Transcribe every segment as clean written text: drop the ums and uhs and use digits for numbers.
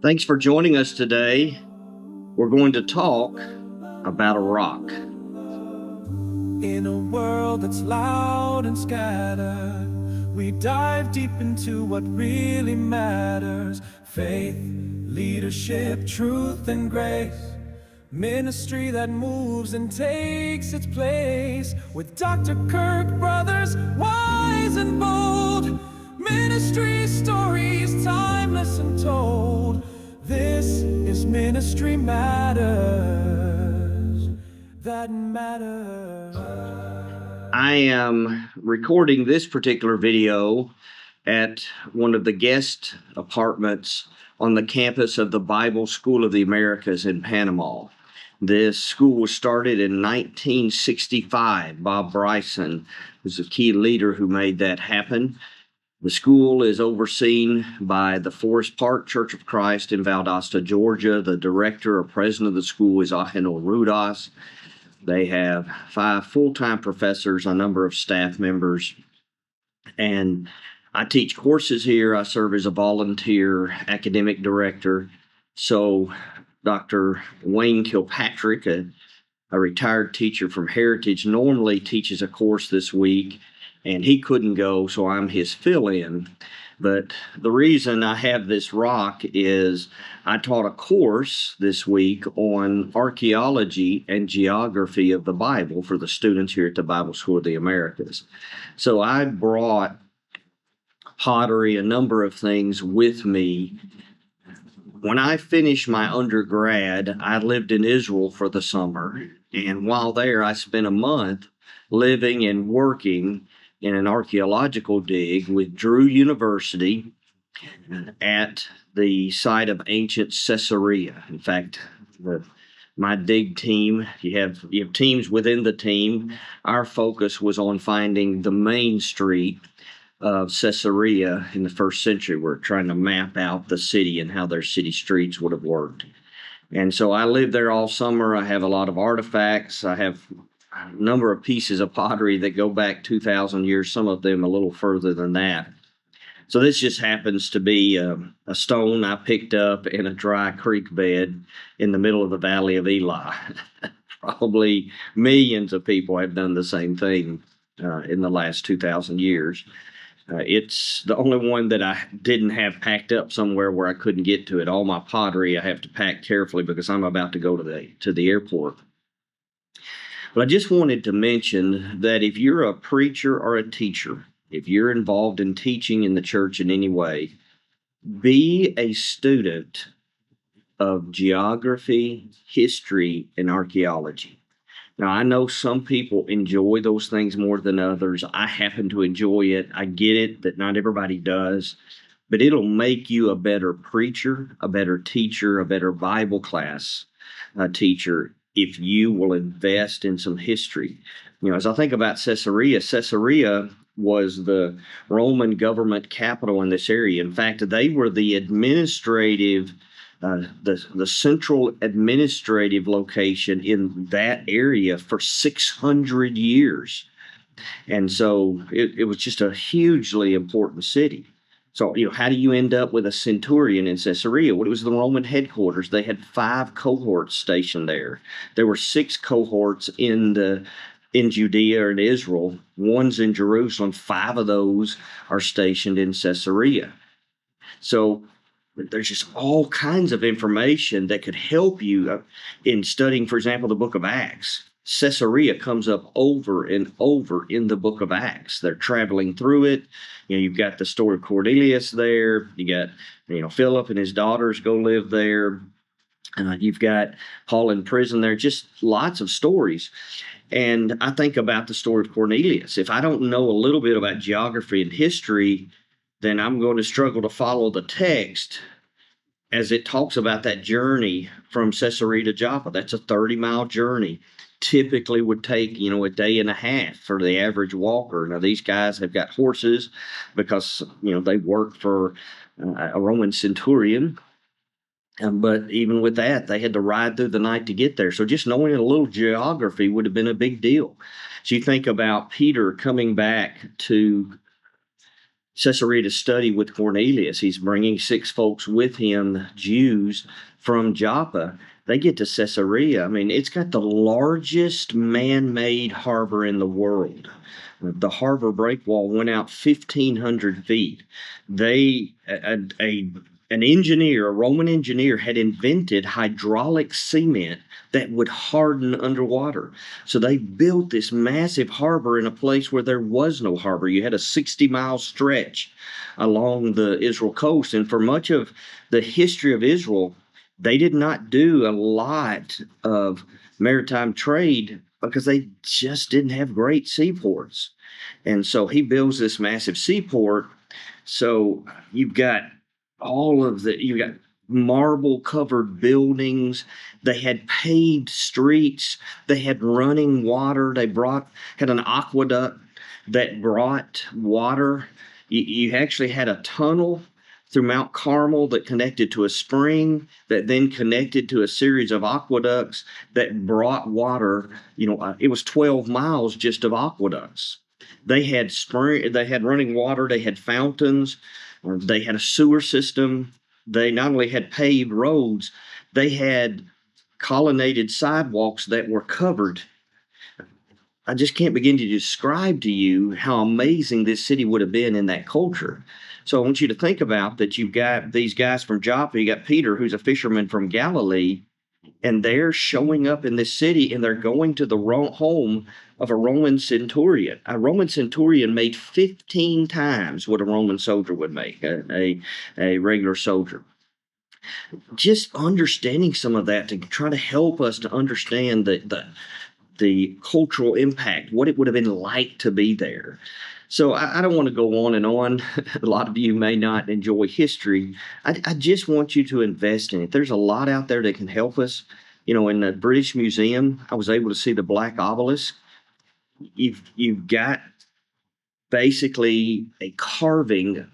Thanks for joining us today. We're going to talk about a rock. In a world that's loud and scattered, we dive deep into what really matters. Faith, leadership, truth, and grace. Ministry that moves and takes its place. With Dr. Kirk Brothers, wise and bold. Ministry stories, timeless and told. This is Ministry Matters. That matters. I am recording this particular video at one of the guest apartments on the campus of the Bible School of the Americas in Panama. This school was started in 1965. Bob Bryson was the key leader who made that happen. The school is overseen by the Forest Park Church of Christ in Valdosta, Georgia. The director or president of the school is Aheno Rudas. They have 5 full-time professors, a number of staff members, and I teach courses here. I serve as a volunteer academic director. So Dr. Wayne Kilpatrick, a retired teacher from Heritage, normally teaches a course this week, and he couldn't go, so I'm his fill-in. But the reason I have this rock is I taught a course this week on archaeology and geography of the Bible for the students here at the Bible School of the Americas. So I brought pottery, a number of things with me. When I finished my undergrad, I lived in Israel for the summer, and while there, I spent a month living and working in an archaeological dig with Drew University at the site of ancient Caesarea. In fact, my dig team, you have teams within the team. Our focus was on finding the main street of Caesarea in the first century. We're trying to map out the city and how their city streets would have worked. And so I lived there all summer. I have a lot of artifacts. I have a number of pieces of pottery that go back 2,000 years, some of them a little further than that. So this just happens to be a stone I picked up in a dry creek bed in the middle of the Valley of Elah. Probably millions of people have done the same thing in the last 2,000 years. It's the only one that I didn't have packed up somewhere where I couldn't get to it. All my pottery I have to pack carefully because I'm about to go to the airport. But I just wanted to mention that if you're a preacher or a teacher, if you're involved in teaching in the church in any way, be a student of geography, history, and archaeology. Now, I know some people enjoy those things more than others. I happen to enjoy it. I get it that not everybody does, but it'll make you a better preacher, a better teacher, a better Bible class teacher if you will invest in some history. You know, as I think about Caesarea was the Roman government capital in this area. In fact, they were the administrative the central administrative location in that area for 600 years. And so it was just a hugely important city. So, how do you end up with a centurion in Caesarea? Well, it was the Roman headquarters. They had 5 cohorts stationed there. There were 6 cohorts in Judea and Israel. One's in Jerusalem. 5 of those are stationed in Caesarea. So there's just all kinds of information that could help you in studying, for example, the book of Acts. Caesarea comes up over and over in the book of Acts. They're traveling through it. You've got the story of Cornelius there. You got, Philip and his daughters go live there. You've got Paul in prison there. Just lots of stories. And I think about the story of Cornelius. If I don't know a little bit about geography and history, then I'm going to struggle to follow the text as it talks about that journey from Caesarea to Joppa. That's a 30-mile journey. Typically would take, a day and a half for the average walker. Now, these guys have got horses because, they work for a Roman centurion. But even with that, they had to ride through the night to get there. So just knowing a little geography would have been a big deal. So you think about Peter coming back to Caesarea to study with Cornelius. He's bringing 6 folks with him, Jews from Joppa. They get to Caesarea. I mean, it's got the largest man-made harbor in the world. The harbor breakwall went out 1,500 feet. An engineer, a Roman engineer, had invented hydraulic cement that would harden underwater. So they built this massive harbor in a place where there was no harbor. You had a 60-mile stretch along the Israel coast. And for much of the history of Israel, they did not do a lot of maritime trade because they just didn't have great seaports. And so he builds this massive seaport. So you've got you got marble covered buildings. They had paved streets. They had running water. They had an aqueduct that brought water. You actually had a tunnel through Mount Carmel that connected to a spring that then connected to a series of aqueducts that brought water. It was 12 miles just of aqueducts. They had running water. They had fountains. They had a sewer system. They not only had paved roads, they had colonnaded sidewalks that were covered. I just can't begin to describe to you how amazing this city would have been in that culture. So I want you to think about that. You've got these guys from Joppa. You got Peter, who's a fisherman from Galilee, and they're showing up in this city, and they're going to the home of a Roman centurion. A Roman centurion made 15 times what a Roman soldier would make, a regular soldier. Just understanding some of that to try to help us to understand the cultural impact, what it would have been like to be there. So I don't want to go on and on. A lot of you may not enjoy history. I just want you to invest in it. There's a lot out there that can help us. In the British Museum, I was able to see the Black Obelisk. You've got basically a carving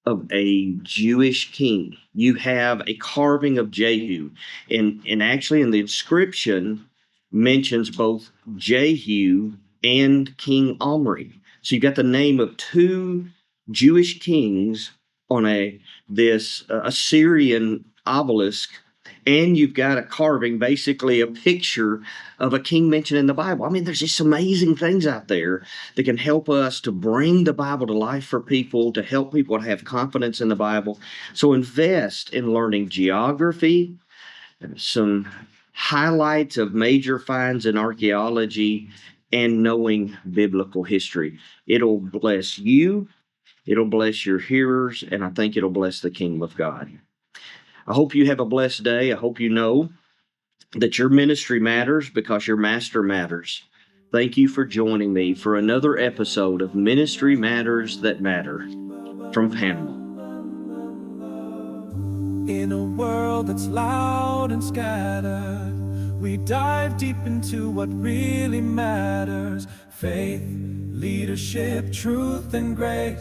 of a Jewish king. You have a carving of Jehu. And actually in the inscription mentions both Jehu and King Omri. So you've got the name of 2 Jewish kings on this Assyrian obelisk, and you've got a carving, basically a picture of a king mentioned in the Bible. I mean, there's just amazing things out there that can help us to bring the Bible to life for people, to help people to have confidence in the Bible. So invest in learning geography, some highlights of major finds in archaeology, and knowing biblical history. It'll bless you, it'll bless your hearers, and I think it'll bless the kingdom of God. I hope you have a blessed day. I hope you know that your ministry matters because your master matters. Thank you for joining me for another episode of Ministry Matters That Matter from Panama. In a world that's loud and scattered, we dive deep into what really matters. Faith, leadership, truth, and grace.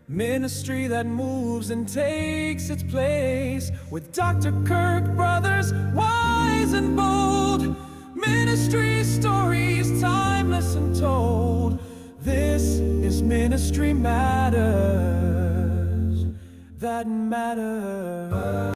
Ministry that moves and takes its place. With Dr. Kirk Brothers, wise and bold. Ministry stories, timeless and told. This is Ministry Matters That Matter.